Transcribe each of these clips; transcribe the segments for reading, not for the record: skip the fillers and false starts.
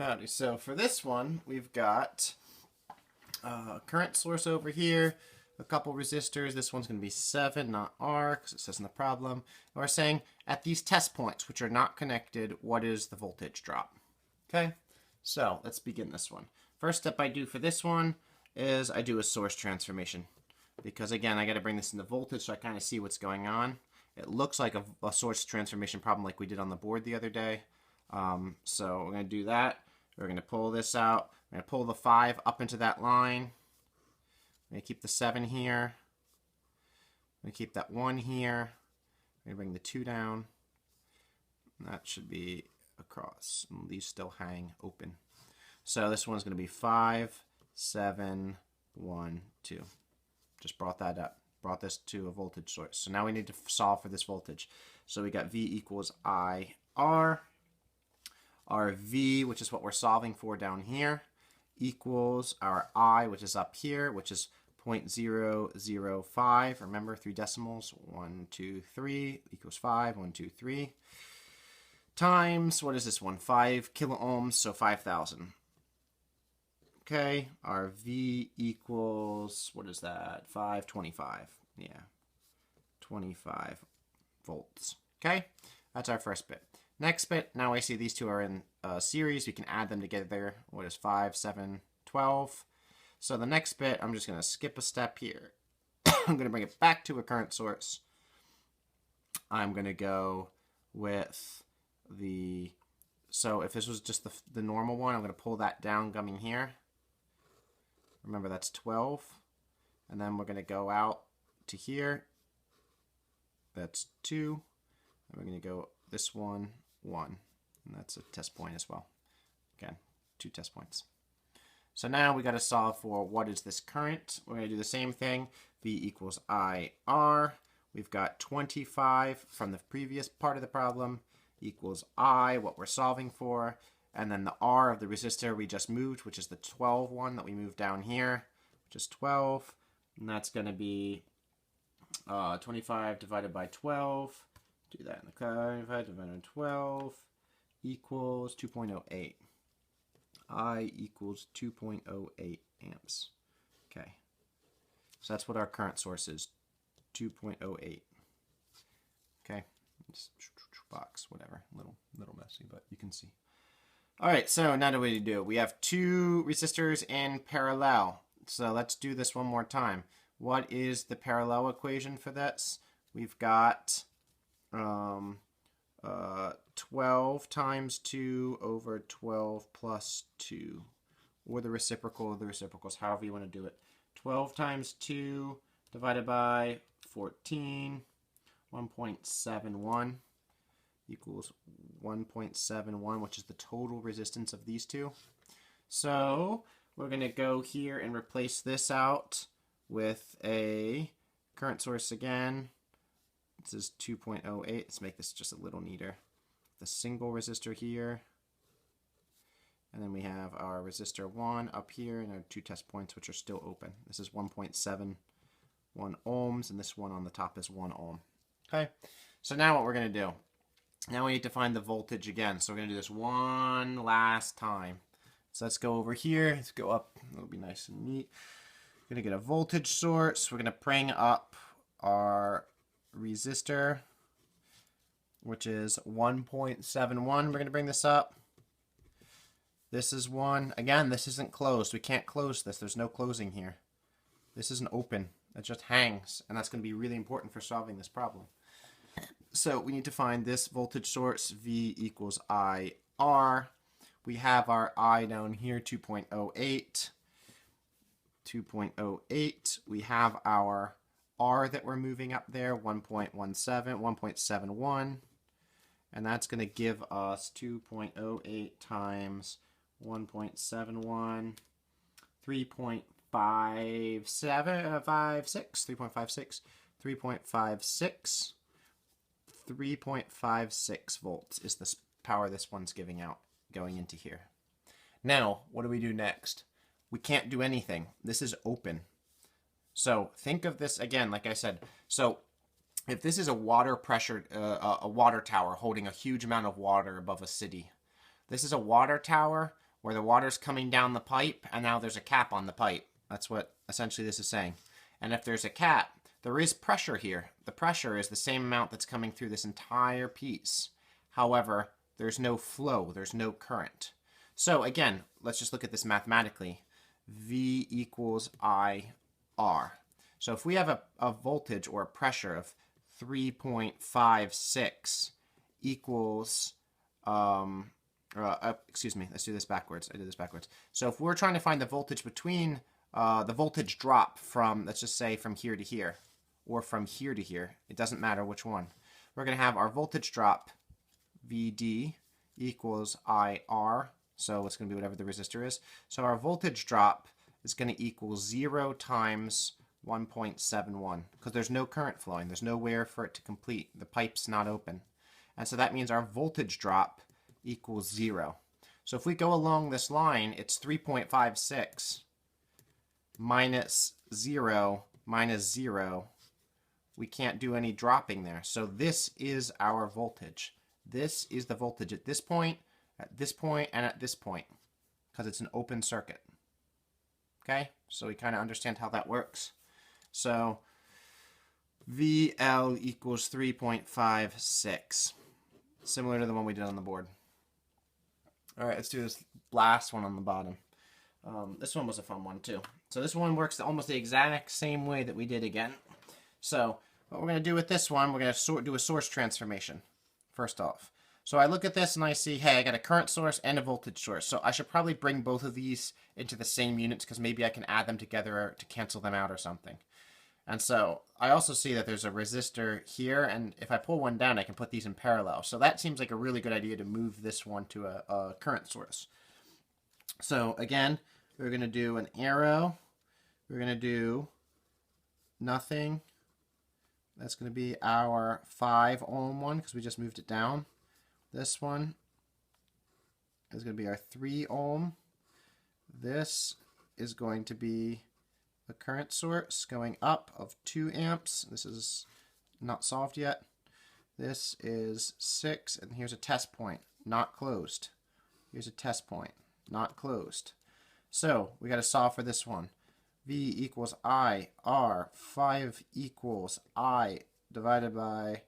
Howdy. So for this one, we've got a current source over here, a couple resistors. This one's going to be 7, not R, because it says in the problem. And we're saying at these test points, which are not connected, what is the voltage drop? Okay, so let's begin this one. First step I do for this one is I do a source transformation. Because again, I got to bring this into voltage so I kind of see what's going on. It looks like a source transformation problem like we did on the board the other day. So we're going to do that. We're going to pull this out. I'm going to pull the 5 up into that line. I'm going to keep the 7 here. I'm going to keep that 1 here. I'm going to bring the 2 down. And that should be across. And these still hang open. So this one's going to be 5, 7, 1, 2. Just brought that up. Brought this to a voltage source. So now we need to solve for this voltage. So we got V equals IR. Our V, which is what we're solving for down here, equals our I, which is up here, which is 0.005. Remember, 3 decimals. 1, 2, 3 equals 5. 1, 2, 3. Times, what is this one? 5 kilo ohms, so 5,000. Okay, our V equals, what is that? 525. Yeah, 25 volts. Okay, that's our first bit. Next bit, now I see these two are in series. We can add them together. What is 5, 7, 12? So the next bit, I'm just going to skip a step here. I'm going to bring it back to a current source. I'm going to go with the, so if this was just the normal one, I'm going to pull that down coming here. Remember, that's 12. And then we're going to go out to here. That's 2. And we're going to go this one, 1. And that's a test point as well. Again, 2 test points. So now we got to solve for what is this current. We're going to do the same thing. V equals IR. We've got 25 from the previous part of the problem equals I, what we're solving for. And then the R of the resistor we just moved, which is the 12 one that we moved down here, which is 12. And that's going to be 25 divided by 12. Do that in the 25 divided by 12 equals 2.08. I equals 2.08 amps. Okay. So that's what our current source is, 2.08. Okay. Just box, whatever. Little messy, but you can see. All right, so now what do we do? We have 2 resistors in parallel. So let's do this one more time. What is the parallel equation for this? We've got 12 times 2 over 12 plus 2. Or the reciprocal of the reciprocals, however you want to do it. 12 times 2 divided by 14, 1.71. Equals 1.71, which is the total resistance of these two. So we're going to go here and replace this out with a current source again. This is 2.08. Let's make this just a little neater. The single resistor here. And then we have our resistor 1 up here and our 2 test points, which are still open. This is 1.71 ohms, and this one on the top is 1 ohm. Okay, so now what we're going to do. Now we need to find the voltage again. So we're going to do this one last time. So let's go over here. Let's go up. It'll be nice and neat. We're going to get a voltage source. We're going to bring up our resistor, which is 1.71. We're going to bring this up. This is 1. Again, this isn't closed. We can't close this. There's no closing here. This isn't open. It just hangs. And that's going to be really important for solving this problem. So we need to find this voltage source, V equals IR. We have our I down here, 2.08. 2.08. We have our R that we're moving up there, 1.71. And that's going to give us 2.08 times 1.71, 3.56. 3.56 volts is the power this one's giving out going into here. Now, what do we do next? We can't do anything. This is open. So think of this again, like I said. So if this is a water pressure, a water tower holding a huge amount of water above a city, this is a water tower where the water's coming down the pipe and now there's a cap on the pipe. That's what essentially this is saying. And if there's a cap, there is pressure here. The pressure is the same amount that's coming through this entire piece. However, there's no flow, there's no current. So again, let's just look at this mathematically. V equals IR. So if we have a voltage or a pressure of 3.56 equals, excuse me, let's do this backwards. I did this backwards. So if we're trying to find the voltage between the voltage drop from, let's just say from here to here, or from here to here, it doesn't matter which one. We're going to have our voltage drop, VD, equals IR. So it's going to be whatever the resistor is. So our voltage drop is going to equal 0 times 1.71 because there's no current flowing. There's nowhere for it to complete. The pipe's not open. And so that means our voltage drop equals 0. So if we go along this line, it's 3.56 minus 0 minus 0. We can't do any dropping there. So this is our voltage. This is the voltage at this point, and at this point, because it's an open circuit. Okay, so we kind of understand how that works. So VL equals 3.56, similar to the one we did on the board. All right, let's do this last one on the bottom. This one was a fun one too. So this one works almost the exact same way that we did again. So what we're going to do with this one, we're going to do a source transformation first off. So I look at this and I see, hey, I got a current source and a voltage source. So I should probably bring both of these into the same units because maybe I can add them together to cancel them out or something. And so I also see that there's a resistor here, and if I pull one down, I can put these in parallel. So that seems like a really good idea to move this one to a current source. So again, we're going to do an arrow. We're going to do nothing. That's going to be our 5 ohm one because we just moved it down. This one is going to be our 3 ohm. This is going to be a current source going up of 2 amps. This is not solved yet. This is 6, and here's a test point, not closed. Here's a test point, not closed. So we got to solve for this one. V equals I, R, 5 equals I divided by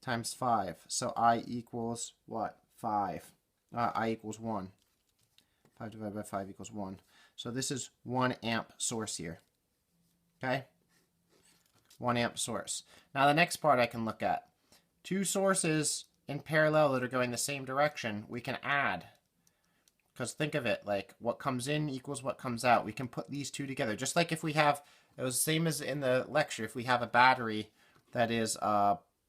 times 5. So I equals what? 5. I equals 1. 5 divided by 5 equals 1. So this is 1 amp source here. Okay? 1 amp source. Now the next part I can look at. 2 sources in parallel that are going the same direction, we can add. Because think of it, like what comes in equals what comes out. We can put these two together. Just like if we have, it was the same as in the lecture, if we have a battery that is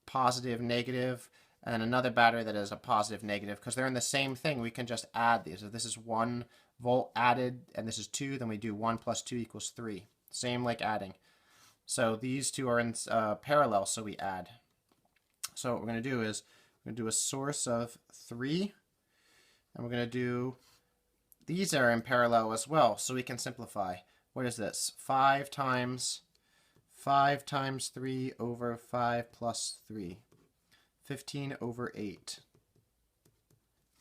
positive, negative, and another battery that is a positive, negative, because they're in the same thing, we can just add these. If this is 1 volt added, and this is 2, then we do 1 plus 2 equals 3. Same like adding. So these two are in parallel, so we add. So what we're going to do is, we're going to do a source of 3, and we're going to do, these are in parallel as well, so we can simplify. What is this? 5 times 3 over 5 plus 3. 15 over 8.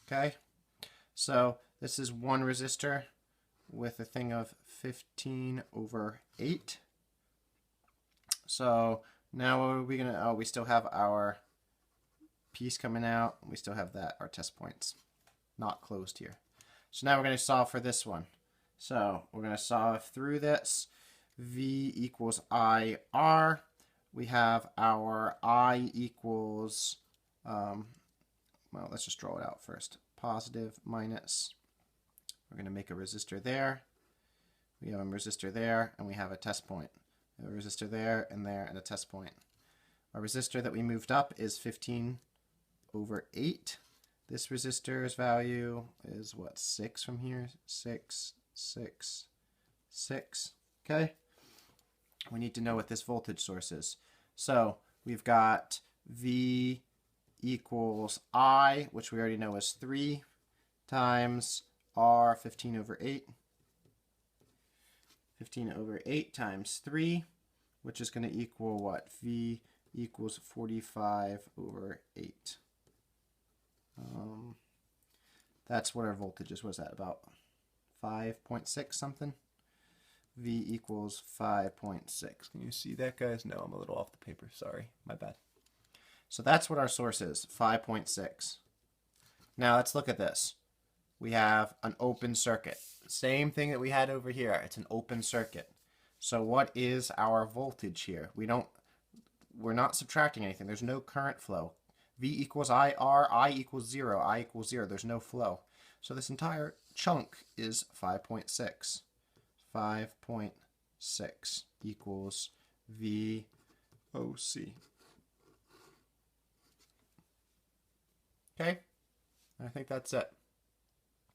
Okay? So this is 1 resistor with a thing of 15 over 8. So now what are we going to, oh, we still have our piece coming out. We still have that, our test points. Not closed here. So now we're going to solve for this one. So we're going to solve through this. V equals IR. We have our I equals, well, let's just draw it out first. Positive minus. We're going to make a resistor there. We have a resistor there, and we have a test point. We have a resistor there, and a test point. Our resistor that we moved up is 15 over 8. This resistor's value is what, 6 from here? 6, 6, 6. Okay? We need to know what this voltage source is. So we've got V equals I, which we already know is 3, times R, 15 over 8. 15 over 8 times 3, which is going to equal what? V equals 45 over 8. That's what our voltage is. What is that, about 5.6 something? V equals 5.6. Can you see that, guys? No, I'm a little off the paper. Sorry, my bad. So that's what our source is, 5.6. Now let's look at this. We have an open circuit. Same thing that we had over here. It's an open circuit. So what is our voltage here? We're not subtracting anything. There's no current flow. V equals IR, I equals 0, I equals 0. There's no flow. So this entire chunk is 5.6. 5.6 equals VOC. Okay? I think that's it.